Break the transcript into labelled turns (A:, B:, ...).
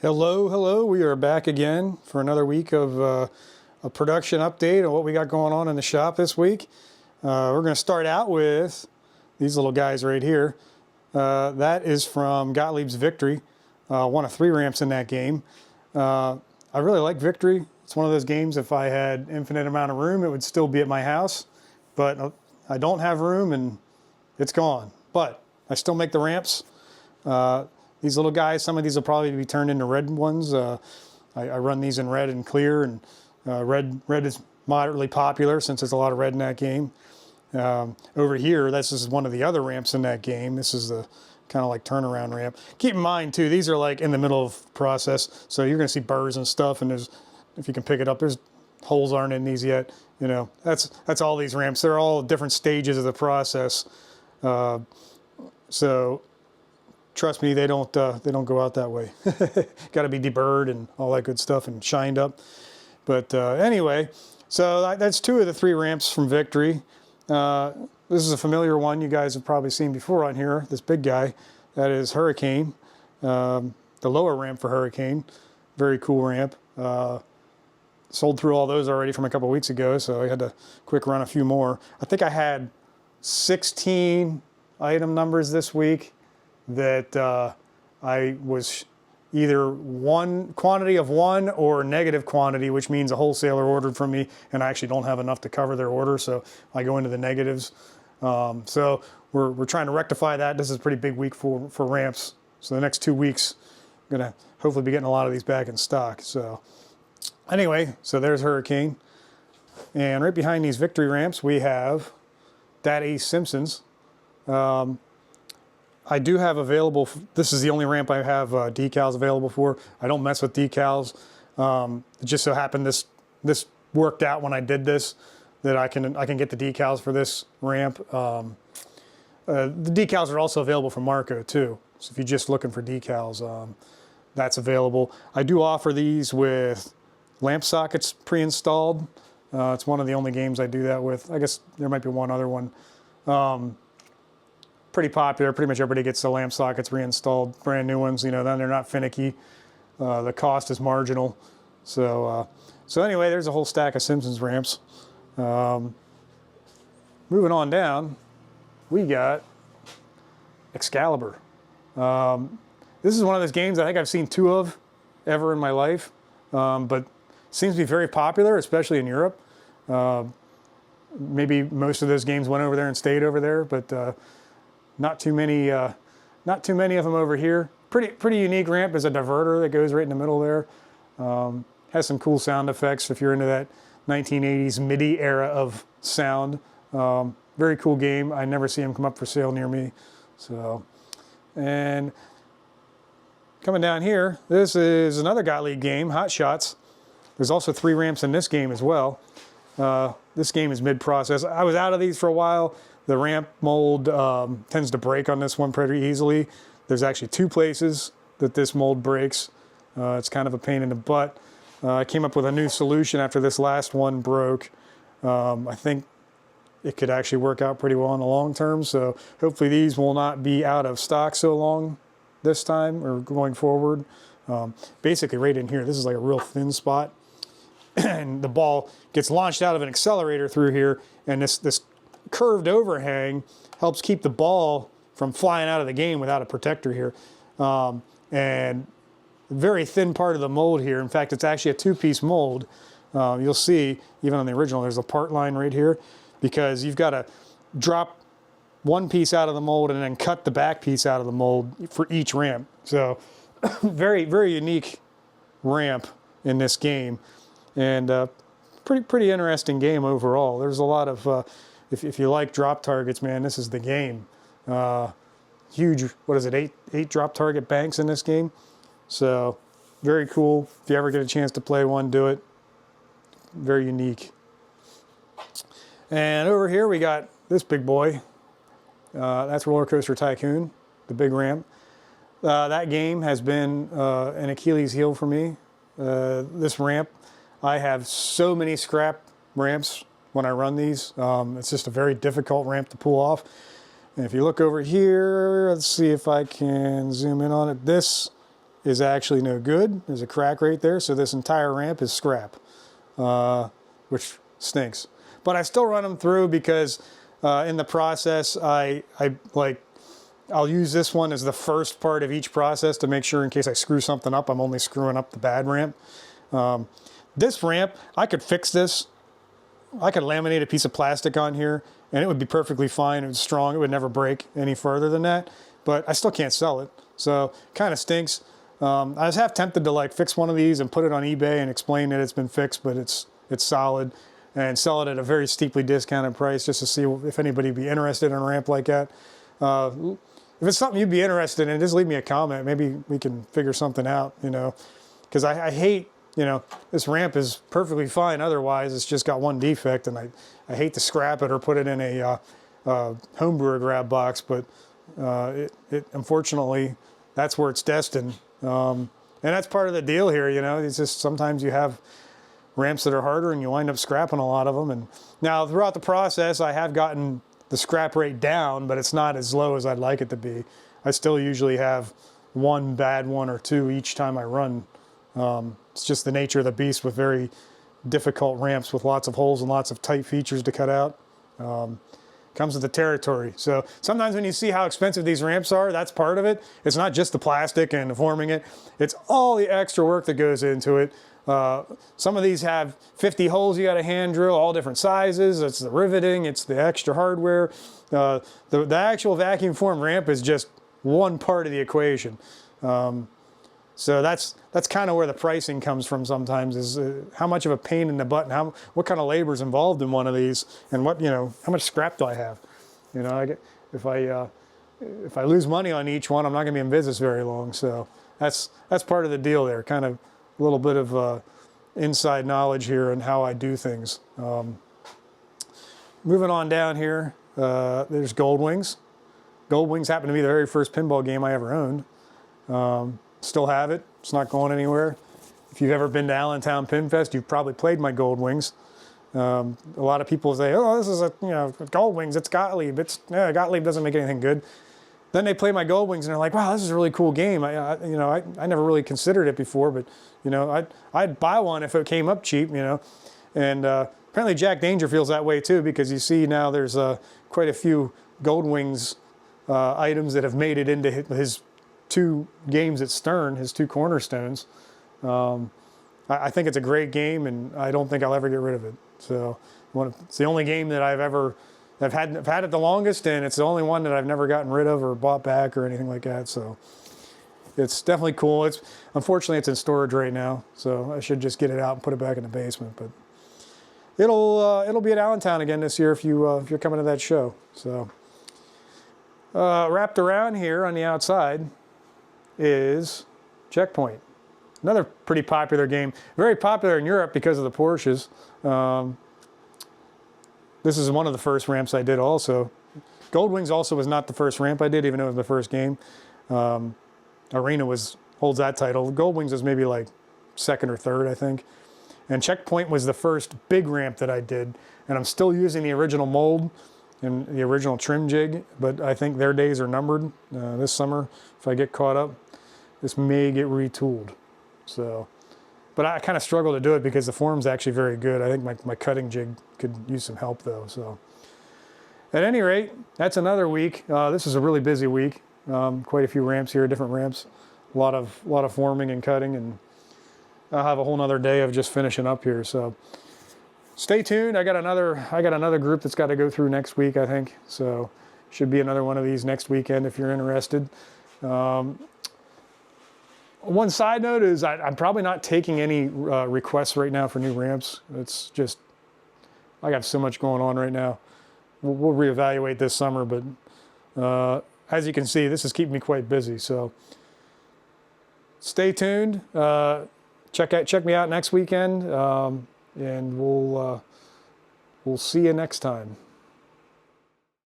A: Hello, hello. We are back again for another week of a production update on what we got going on in the shop this week. We're going to start out with these little guys right here. That is from Gottlieb's Victory. One of 3 ramps in that game. I really like Victory. It's one of those games, if I had infinite amount of room, it would still be at my house. But I don't have room and it's gone. But I still make the ramps. These little guys, some of these will probably be turned into red ones. I run these in red and clear, and red is moderately popular since there's a lot of red in that game. Over here, this is one of the other ramps in that game. This is the kind of like turnaround ramp. Keep in mind too, these are like in the middle of process, so you're going to see burrs and stuff, and there's, if you can pick it up, there's holes aren't in these yet. You know, that's all these ramps. They're all different stages of the process. So trust me, they don't go out that way. Got to be deburred and all that good stuff and shined up. But anyway, so that's 2 of the 3 ramps from Victory. This is a familiar one you guys have probably seen before on here. This big guy, that is Hurricane, the lower ramp for Hurricane. Very cool ramp. Sold through all those already from a couple weeks ago, so I had to quick run a few more. I think I had 16 item numbers this week that I was either quantity of 1 or negative quantity, which means a wholesaler ordered from me and I actually don't have enough to cover their order, so I go into the negatives. So we're trying to rectify that. This is a pretty big week for ramps. So the next 2 weeks, I'm gonna hopefully be getting a lot of these back in stock. So anyway, so there's Hurricane. And right behind these Victory ramps, we have Daddy Simpsons. I do have available, this is the only ramp I have decals available for. I don't mess with decals. It just so happened this worked out when I did this, that I can get the decals for this ramp. The decals are also available from Marco too. So if you're just looking for decals, that's available. I do offer these with lamp sockets pre-installed. It's one of the only games I do that with. I guess there might be one other one. Pretty popular. Pretty much everybody gets the lamp sockets reinstalled, brand new ones. You know, then they're not finicky. The cost is marginal. So anyway, there's a whole stack of Simpsons ramps. Moving on down, we got Excalibur. This is one of those games I think I've seen 2 of ever in my life, but seems to be very popular, especially in Europe. Maybe most of those games went over there and stayed over there, but not too many of them over here. Pretty unique ramp. There's a diverter that goes right in the middle there. Has some cool sound effects if you're into that 1980s MIDI era of sound. Very cool game. I never see them come up for sale near me. So, and coming down here, this is another Gottlieb game, Hot Shots. There's also 3 ramps in this game as well. This game is mid-process. I was out of these for a while. The ramp mold tends to break on this one pretty easily. There's actually 2 places that this mold breaks. It's kind of a pain in the butt. I came up with a new solution after this last one broke. I think it could actually work out pretty well in the long term, so hopefully these will not be out of stock so long this time or going forward. Basically right in here, this is like a real thin spot, and the ball gets launched out of an accelerator through here, and this curved overhang helps keep the ball from flying out of the game without a protector here. And very thin part of the mold here. In fact, it's actually a 2-piece mold. You'll see, even on the original, there's a part line right here, because you've got to drop one piece out of the mold and then cut the back piece out of the mold for each ramp. So very, very unique ramp in this game, and pretty interesting game overall. There's a lot of if you like drop targets, man, this is the game. Huge, what is it, 8 drop target banks in this game. So very cool. If you ever get a chance to play one, do it. Very unique. And over here we got this big boy. That's Roller Coaster Tycoon, the big ramp. That game has been an Achilles heel for me. This ramp, I have so many scrap ramps when I run these. It's just a very difficult ramp to pull off. And if you look over here, let's see if I can zoom in on it. This is actually no good. There's a crack right there, so this entire ramp is scrap, which stinks. But I still run them through because in the process, I'll use this one as the first part of each process to make sure in case I screw something up, I'm only screwing up the bad ramp. This ramp, I could fix this. I could laminate a piece of plastic on here and it would be perfectly fine. It was strong. It would never break any further than that, but I still can't sell it. So kind of stinks. I was half tempted to like fix one of these and put it on eBay and explain that it's been fixed, but it's solid, and sell it at a very steeply discounted price just to see if anybody would be interested in a ramp like that. If it's something you'd be interested in, just leave me a comment. Maybe we can figure something out, you know, because I hate, you know, this ramp is perfectly fine otherwise. It's just got one defect, and I hate to scrap it or put it in a homebrewer grab box, but it unfortunately, that's where it's destined. And that's part of the deal here, you know. It's just sometimes you have ramps that are harder and you wind up scrapping a lot of them. And now throughout the process, I have gotten the scrap rate down, but it's not as low as I'd like it to be. I still usually have one bad one or two each time I run. It's just the nature of the beast with very difficult ramps with lots of holes and lots of tight features to cut out. Comes with the territory. So sometimes when you see how expensive these ramps are, that's part of it. It's not just the plastic and forming it. It's all the extra work that goes into it. Some of these have 50 holes you got to hand drill, all different sizes. It's the riveting, it's the extra hardware. The actual vacuum form ramp is just one part of the equation. So that's kind of where the pricing comes from sometimes, is how much of a pain in the butt and what kind of labor is involved in one of these, and what, you know, how much scrap do I have? You know, if I lose money on each one, I'm not going to be in business very long. So that's part of the deal there. Kind of a little bit of inside knowledge here on how I do things. Moving on down here, there's Gold Wings. Gold Wings happened to be the very first pinball game I ever owned. Still have it. It's not going anywhere. If you've ever been to Allentown Pin Fest, you've probably played my Gold Wings. A lot of people say, "Oh, this is Gold Wings. It's Gottlieb. Gottlieb doesn't make anything good." Then they play my Gold Wings and they're like, "Wow, this is a really cool game. I never really considered it before, but you know, I'd buy one if it came up cheap, you know." And apparently Jack Danger feels that way too, because you see now there's quite a few Gold Wings items that have made it into his two games at Stern, his two cornerstones. I think it's a great game, and I don't think I'll ever get rid of it. So it's the only game that I've had it the longest, and it's the only one that I've never gotten rid of or bought back or anything like that. So it's definitely cool. Unfortunately it's in storage right now, so I should just get it out and put it back in the basement. But it'll be at Allentown again this year if you're coming to that show. So wrapped around here on the outside is Checkpoint. Another pretty popular game. Very popular in Europe because of the Porsches. This is one of the first ramps I did also. Gold Wings also was not the first ramp I did, even though it was the first game. Arena holds that title. Gold Wings was maybe like second or third, I think. And Checkpoint was the first big ramp that I did. And I'm still using the original mold and the original trim jig, but I think their days are numbered this summer. If I get caught up, this may get retooled. So, but I kind of struggle to do it because the form's actually very good. I think my cutting jig could use some help though. So at any rate, that's another week. This is a really busy week. Quite a few ramps here, different ramps, a lot of forming and cutting, and I'll have a whole nother day of just finishing up here. So stay tuned. I got another group that's got to go through next week, I think. So should be another one of these next weekend if you're interested. One side note is I'm probably not taking any requests right now for new ramps. It's just, I got so much going on right now. We'll reevaluate this summer, but as you can see, this is keeping me quite busy. So stay tuned. Check me out next weekend, and we'll see you next time.